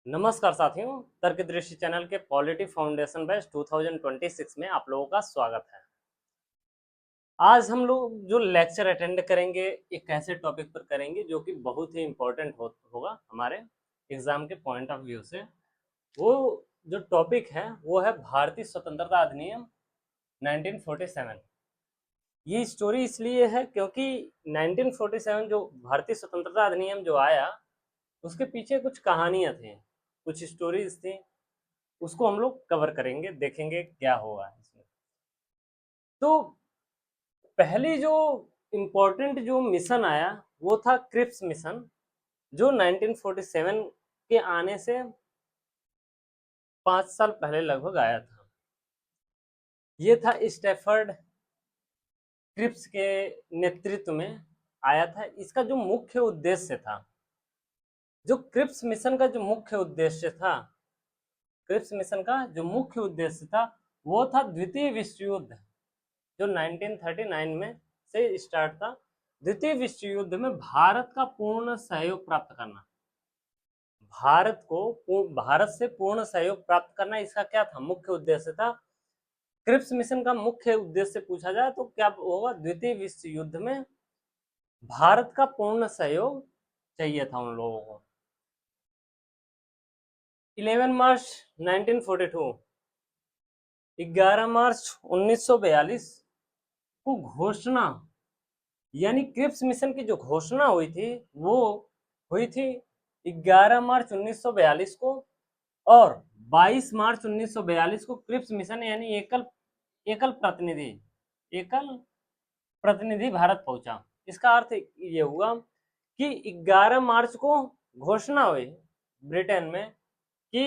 नमस्कार साथियों, तर्कदृष्टि चैनल के पॉलिटी फाउंडेशन बैच 2026 में आप लोगों का स्वागत है। आज हम लोग जो लेक्चर अटेंड करेंगे एक ऐसे टॉपिक पर करेंगे जो कि बहुत ही इम्पोर्टेंट होगा हमारे एग्जाम के पॉइंट ऑफ व्यू से। वो जो टॉपिक है वो है भारतीय स्वतंत्रता अधिनियम 1947। ये स्टोरी इसलिए है क्योंकि 1947 जो भारतीय स्वतंत्रता अधिनियम जो आया उसके पीछे कुछ कहानियां थी, कुछ स्टोरीज थी, उसको हम लोग कवर करेंगे, देखेंगे क्या होगा इसमें। तो पहली जो इम्पोर्टेंट जो मिशन आया वो था क्रिप्स मिशन, जो 1947 के आने से 5 साल पहले लगभग आया था। ये था स्टैफर्ड क्रिप्स के नेतृत्व में आया था। इसका जो मुख्य उद्देश्य था, जो क्रिप्स मिशन का जो मुख्य उद्देश्य था, क्रिप्स मिशन का जो मुख्य उद्देश्य था वो था द्वितीय विश्व युद्ध जो 1939 में से स्टार्ट था। द्वितीय विश्व युद्ध में भारत का पूर्ण सहयोग प्राप्त करना, भारत से पूर्ण सहयोग प्राप्त करना, इसका क्या था, मुख्य उद्देश्य था। क्रिप्स मिशन का मुख्य उद्देश्य पूछा जाए तो क्या होगा, द्वितीय विश्व युद्ध में भारत का पूर्ण सहयोग चाहिए था उन लोगों को। 11 मार्च 1942, 11 मार्च 1942 को घोषणा, यानी क्रिप्स मिशन की जो घोषणा हुई थी वो हुई थी 11 मार्च 1942 को, और 22 मार्च 1942 को क्रिप्स मिशन यानी एकल एकल प्रतिनिधि भारत पहुंचा। इसका अर्थ ये हुआ कि 11 मार्च को घोषणा हुई ब्रिटेन में कि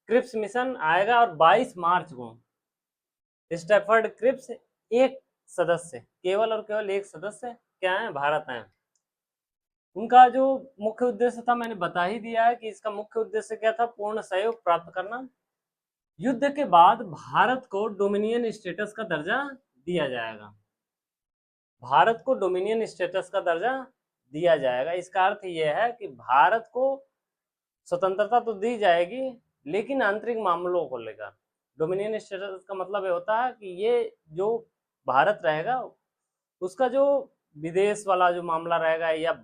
क्रिप्स मिशन आएगा, और 22 मार्च को स्टैफर्ड क्रिप्स एक सदस्य, केवल और केवल एक सदस्य क्या है, भारत है। उनका जो मुख्य उद्देश्य था मैंने बता ही दिया है कि इसका मुख्य उद्देश्य क्या था, पूर्ण सहयोग प्राप्त करना। युद्ध के बाद भारत को डोमिनियन स्टेटस का दर्जा दिया जाएगा, भारत को डोमिनियन स्टेटस का दर्जा दिया जाएगा। इसका अर्थ यह है कि भारत को स्वतंत्रता तो दी जाएगी लेकिन आंतरिक मामलों को लेकर डोमिनियन स्टेटस का मतलब ये होता है कि ये जो भारत रहेगा उसका जो विदेश वाला जो मामला रहेगा या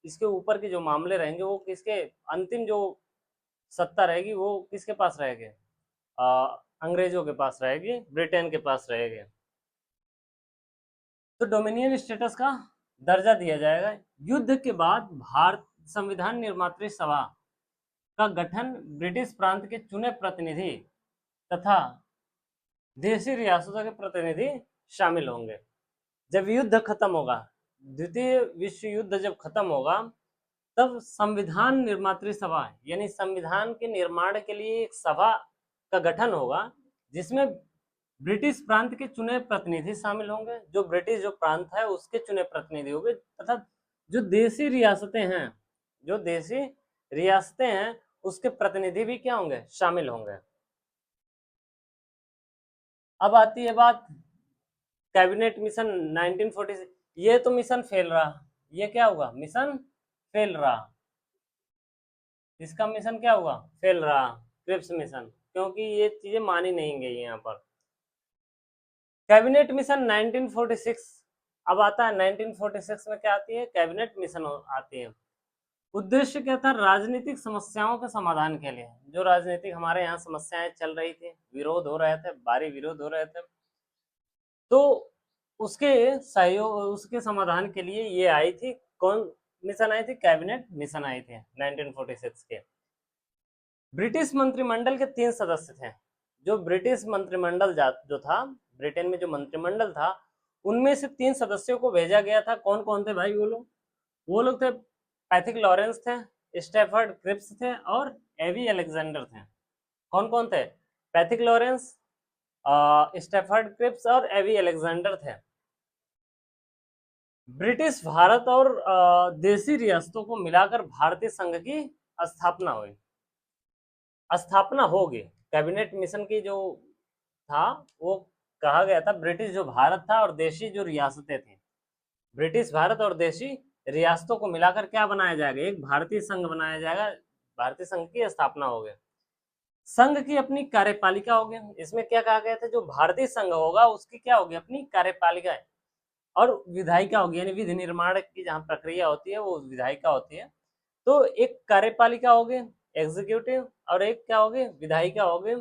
इसके ऊपर के जो मामले रहेंगे वो किसके, अंतिम जो सत्ता रहेगी वो किसके पास रहेगी, अंग्रेजों के पास रहेगी, ब्रिटेन के पास रहेगी। तो डोमिनियन स्टेटस का दर्जा दिया जाएगा। युद्ध के बाद भारत संविधान निर्मात्री सभा का गठन ब्रिटिश प्रांत के चुने प्रतिनिधि तथा देशी रियासतों के प्रतिनिधि शामिल होंगे। जब युद्ध खत्म होगा, द्वितीय विश्व युद्ध जब खत्म होगा, तब संविधान निर्मात्री सभा यानी संविधान के निर्माण के लिए एक सभा का गठन होगा जिसमें ब्रिटिश प्रांत के चुने प्रतिनिधि शामिल होंगे, जो ब्रिटिश जो प्रांत है उसके चुने प्रतिनिधि होंगे, तथा जो देशी रियासतें हैं, जो देशी रियासतें हैं उसके प्रतिनिधि भी क्या होंगे, शामिल होंगे। अब आती है बात कैबिनेट मिशन 1946। ये तो मिशन फेल रहा, ये क्या हुआ, मिशन फेल रहा, इसका मिशन क्या हुआ, फेल रहा, क्रिप्स मिशन, क्योंकि ये चीजें मानी नहीं गई यहाँ पर। कैबिनेट मिशन 1946 अब आता है। 1946 में क्या आती है, कैबिनेट मिशन आती है। उद्देश्य क्या था, राजनीतिक समस्याओं के समाधान के लिए, जो राजनीतिक हमारे यहाँ समस्याएं चल रही थी, विरोध हो रहे थे, भारी विरोध हो रहे थे, तो उसके सहयोग, उसके समाधान के लिए ये आई थी, कौन मिशन आई थी, कैबिनेट मिशन आई थी 1946 के। ब्रिटिश मंत्रिमंडल के 3 सदस्य थे। जो ब्रिटिश मंत्रिमंडल जो था, ब्रिटेन में जो मंत्रिमंडल था, उनमें से 3 सदस्यों को भेजा गया था। कौन कौन थे भाई वो लोग थे पैथिक लॉरेंस थे, स्टैफर्ड क्रिप्स थे और एवी अलेक्जेंडर थे। कौन कौन थे, पैथिक लॉरेंस, स्टैफर्ड क्रिप्स और एवी अलेक्जेंडर थे। ब्रिटिश भारत और देशी रियासतों को मिलाकर भारतीय संघ की स्थापना हुई, स्थापना होगी। कैबिनेट मिशन की जो था वो कहा गया था, ब्रिटिश जो भारत था और देशी जो रियासतें थी, ब्रिटिश भारत और देशी रियासतों को मिलाकर क्या बनाया जाएगा, एक भारतीय संघ बनाया जाएगा भारतीय संघ की स्थापना हो गई। संघ की अपनी कार्यपालिका हो गई। इसमें क्या कहा गया था, जो भारतीय संघ होगा उसकी क्या होगी, अपनी कार्यपालिका है, और विधायिका होगी, यानी विधि निर्माण की जहाँ प्रक्रिया होती है वो विधायिका होती है। तो एक कार्यपालिका होगी एग्जीक्यूटिव, और एक क्या होगी, विधायिका होगी,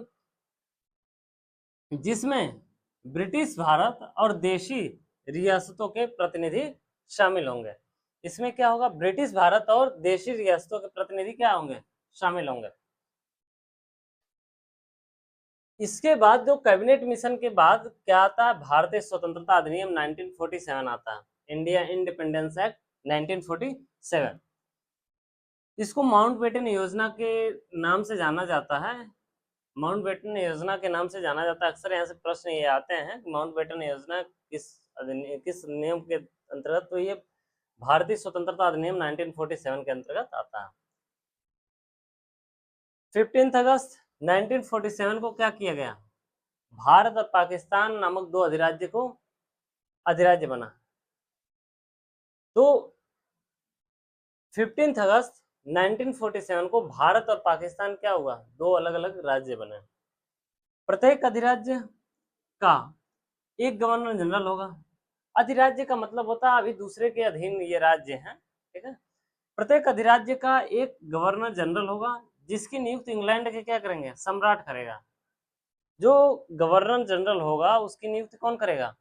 जिसमें ब्रिटिश भारत और देशी रियासतों के प्रतिनिधि शामिल होंगे। इसमें क्या होगा, ब्रिटिश भारत और देशी रियासतों के प्रतिनिधि क्या होंगे, शामिल होंगे। इसके बाद जो कैबिनेट मिशन के बाद क्या आता है, भारतीय स्वतंत्रता अधिनियम 1947 आता है, इंडिया इंडिपेंडेंस एक्ट 1947। इसको माउंटबेटन योजना के नाम से जाना जाता है। माउंटबेटन योजना के नाम से जाना जाता है। अक्सर यहाँ से प्रश्न ये आते हैं कि माउंटबेटन योजना किस नियम के अंतर्गत, तो ये भारतीय स्वतंत्रता अधिनियम 1947 के अंतर्गत आता है। 15 अगस्त 1947 को क्या किया गया, भारत और पाकिस्तान नामक दो अधिराज्य को अधिराज्य बना। तो 15 अगस्त 1947 को भारत और पाकिस्तान क्या हुआ, दो अलग अलग राज्य बने। प्रत्येक अधिराज्य का एक गवर्नर जनरल होगा। अधिराज्य का मतलब होता है अभी दूसरे के अधीन ये राज्य हैं, ठीक है। प्रत्येक अधिराज्य का एक गवर्नर जनरल होगा, जिसकी नियुक्ति इंग्लैंड के क्या करेंगे, सम्राट करेगा। जो गवर्नर जनरल होगा उसकी नियुक्ति कौन करेगा,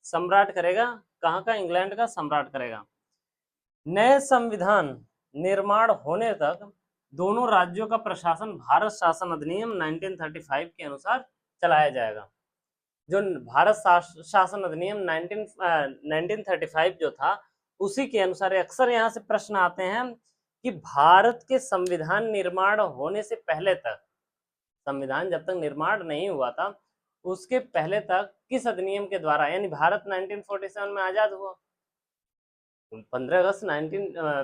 सम्राट करेगा। कहाँ का, इंग्लैंड का सम्राट करेगा। नए संविधान निर्माण होने तक दोनों राज्यों का प्रशासन भारत शासन अधिनियम 1935 के अनुसार चलाया जाएगा। जो भारत शासन अधिनियम 1935 जो था उसी के अनुसार, अक्सर यहाँ से प्रश्न आते हैं कि भारत के संविधान निर्माण होने से पहले तक, संविधान जब तक निर्माण नहीं हुआ था उसके पहले तक किस अधिनियम के द्वारा, यानी भारत 1947 में आजाद हुआ, 15 अगस्त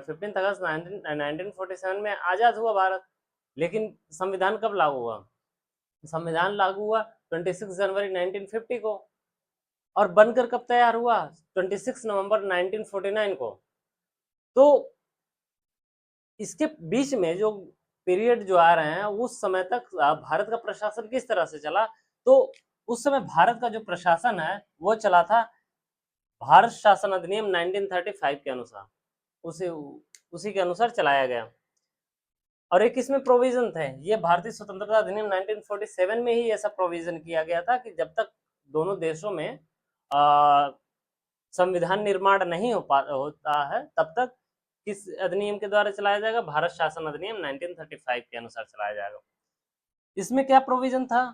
15 अगस्त 1947 में आजाद हुआ भारत। लेकिन संविधान कब लागू हुआ, संविधान लागू हुआ 26 जनवरी 1950 को, और बनकर कब तैयार हुआ, 26 नवंबर 1949 को। तो इसके बीच में जो पीरियड जो आ रहे हैं उस समय तक भारत का प्रशासन किस तरह से चला, तो उस समय भारत का जो प्रशासन है वो चला था भारत शासन अधिनियम 1935 के अनुसार, उसी के अनुसार चलाया गया। और एक इसमें प्रोविजन थे, ये भारतीय स्वतंत्रता अधिनियम 1947 में ही ऐसा प्रोविजन किया गया था कि जब तक दोनों देशों में संविधान निर्माण नहीं होता है तब तक किस अधिनियम के द्वारा चलाया जाएगा, भारत शासन अधिनियम 1935 के अनुसार चलाया जाएगा। इसमें क्या प्रोविजन था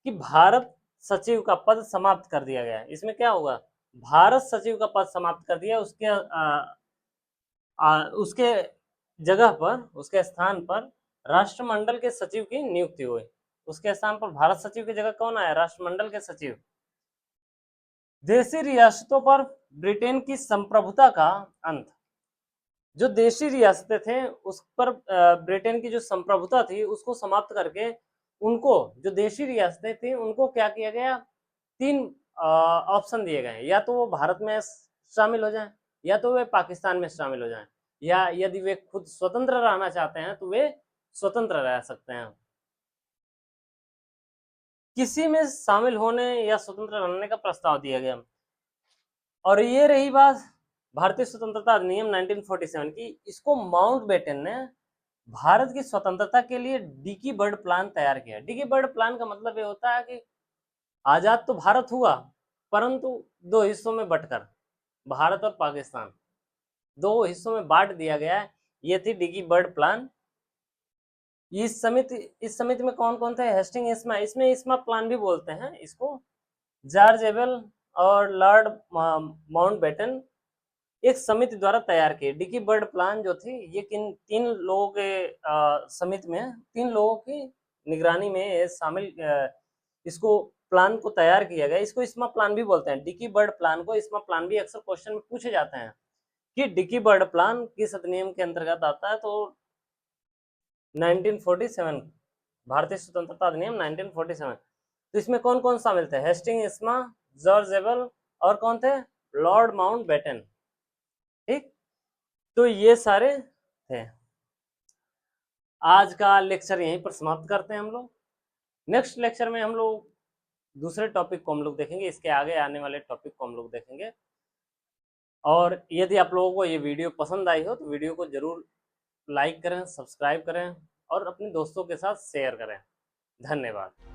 कि भारत सचिव का पद समाप्त कर दिया गया। इसमें क्या होगा, भारत सचिव का पद समाप्त कर दिया, उसके जगह पर, उसके स्थान पर राष्ट्रमंडल के सचिव की नियुक्ति हुई। उसके स्थान पर भारत सचिव की जगह कौन आया, राष्ट्रमंडल के सचिव। देशी रियासतों पर ब्रिटेन की संप्रभुता का अंत। जो देशी रियासतें थे उस पर ब्रिटेन की जो संप्रभुता थी उसको समाप्त करके उनको, जो देशी रियासतें थी उनको क्या किया गया, तीन ऑप्शन दिए गए, या तो वो भारत में शामिल हो जाएं, या तो वे पाकिस्तान में शामिल हो जाएं, या यदि वे खुद स्वतंत्र रहना चाहते हैं तो वे स्वतंत्र रह सकते हैं। किसी में शामिल होने या स्वतंत्र रहने का प्रस्ताव दिया गया। और ये रही बात भारतीय स्वतंत्रता अधिनियम 1947 की। इसको माउंटबेटन ने भारत की स्वतंत्रता के लिए डिकी बर्ड प्लान तैयार किया। डिकी बर्ड प्लान का मतलब ये होता है कि आजाद तो भारत हुआ परंतु दो हिस्सों में बंटकर, भारत और पाकिस्तान दो हिस्सों में बांट दिया गया है। ये थी डिकी बर्ड प्लान। इस समिति में कौन कौन थे, हेस्टिंग इस्मा, इसमें इस्मा प्लान भी बोलते हैं इसको, जॉर्ज एबल और लॉर्ड माउंटबेटन एक समिति द्वारा तैयार की। डिकी बर्ड प्लान जो थी ये किन तीन लोगों के समिति में, तीन लोगों की निगरानी में शामिल इसको प्लान को तैयार किया गया। इसको इस्मा प्लान भी बोलते हैं। डिकी बर्ड प्लान को इस्मा प्लान भी अक्सर क्वेश्चन में पूछे जाते हैं कि डिकी बर्ड प्लान किस अधिनियम के अंतर्गत आता है, तो 1947 भारतीय स्वतंत्रता अधिनियम 1947। तो इसमें कौन कौन शामिल थे, हेस्टिंग इस्मा, जॉर्ज एबल और कौन थे, लॉर्ड माउंटबेटन। ठीक, तो ये सारे थे। आज का लेक्चर यहीं पर समाप्त करते हैं हम लोग। नेक्स्ट लेक्चर में हम लोग दूसरे टॉपिक को हम लोग देखेंगे, इसके आगे आने वाले टॉपिक को हम लोग देखेंगे। और यदि आप लोगों को ये वीडियो पसंद आई हो तो वीडियो को ज़रूर लाइक करें, सब्सक्राइब करें और अपने दोस्तों के साथ शेयर करें। धन्यवाद।